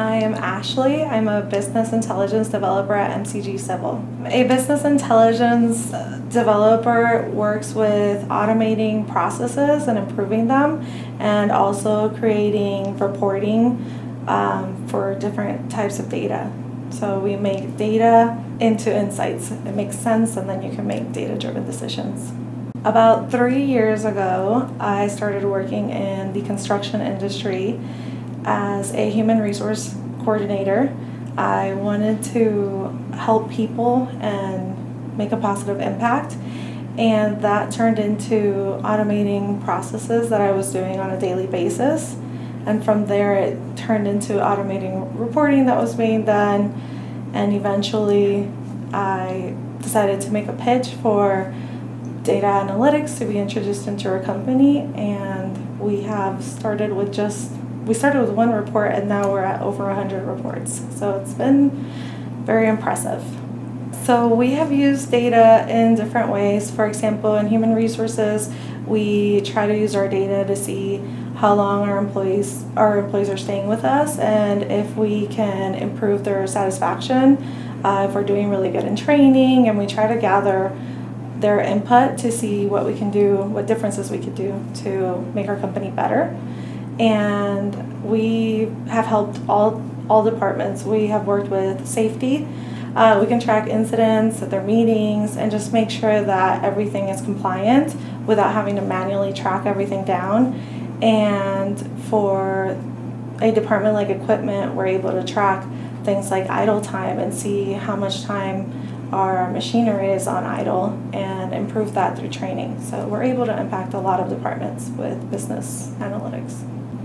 I am Ashley. I'm a business intelligence developer at MCG Civil. A business intelligence developer works with automating processes and improving them, and also creating reporting for different types of data. So we make data into insights. It makes sense, and then you can make data-driven decisions. About 3 years ago, I started working in the construction industry as a human resource coordinator. I wanted to help people and make a positive impact, and that turned into automating processes that I was doing on a daily basis. And from there, it turned into automating reporting that was being done, and eventually I decided to make a pitch for data analytics to be introduced into our company, and we started with one report, and now we're at over 100 reports. So it's been very impressive. So we have used data in different ways. For example, in human resources, we try to use our data to see how long our employees are staying with us, and if we can improve their satisfaction, if we're doing really good in training, and we try to gather their input to see what we can do, what differences we could do to make our company better. And we have helped all departments. We have worked with safety. We can track incidents at their meetings and just make sure that everything is compliant without having to manually track everything down. And for a department like equipment, we're able to track things like idle time and see how much time our machinery is on idle and improve that through training. So we're able to impact a lot of departments with business analytics.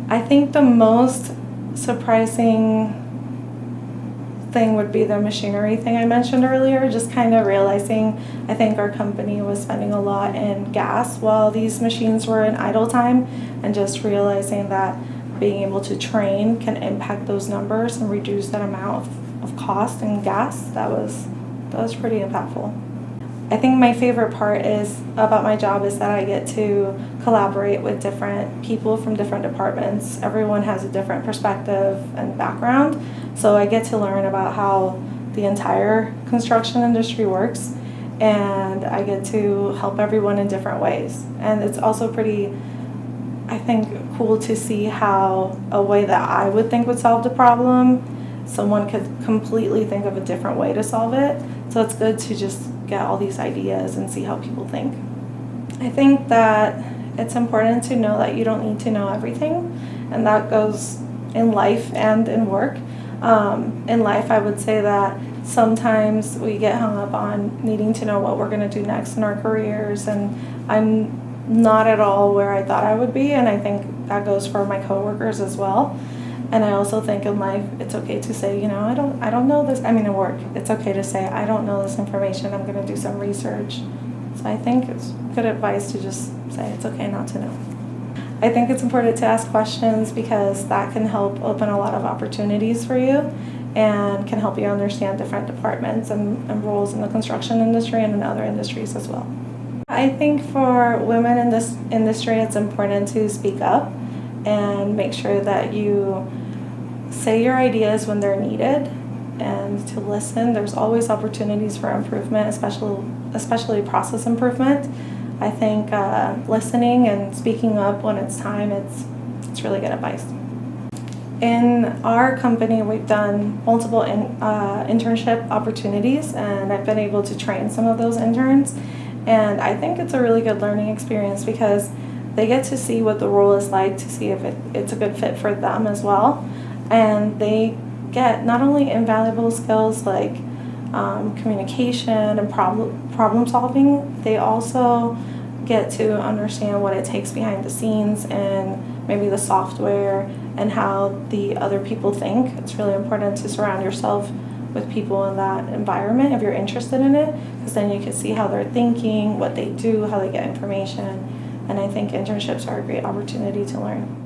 I think the most surprising thing would be the machinery thing I mentioned earlier, just kind of realizing I think our company was spending a lot in gas while these machines were in idle time, and just realizing that being able to train can impact those numbers and reduce that amount of cost in gas. That was pretty impactful. I think my favorite part about my job is that I get to collaborate with different people from different departments. Everyone has a different perspective and background, so I get to learn about how the entire construction industry works, and I get to help everyone in different ways. And it's also pretty, I think, cool to see how a way that I would think would solve the problem, someone could completely think of a different way to solve it. So it's good to just get all these ideas and see how people think. I think that it's important to know that you don't need to know everything, and that goes in life and in work. In life, I would say that sometimes we get hung up on needing to know what we're going to do next in our careers, and I'm not at all where I thought I would be, and I think that goes for my coworkers as well. And I also think in life, it's okay to say, I don't know this. I mean, in work, it's okay to say, I don't know this information. I'm going to do some research. So I think it's good advice to just say it's okay not to know. I think it's important to ask questions, because that can help open a lot of opportunities for you and can help you understand different departments and roles in the construction industry and in other industries as well. I think for women in this industry, it's important to speak up and make sure that you say your ideas when they're needed, and to listen. There's always opportunities for improvement, especially process improvement. I think listening and speaking up when it's time, it's really good advice. In our company, we've done multiple internship opportunities, and I've been able to train some of those interns. And I think it's a really good learning experience, because they get to see what the role is like, to see if it's a good fit for them as well. And they get not only invaluable skills like communication and problem solving, they also get to understand what it takes behind the scenes and maybe the software and how the other people think. It's really important to surround yourself with people in that environment if you're interested in it, because then you can see how they're thinking, what they do, how they get information. And I think internships are a great opportunity to learn.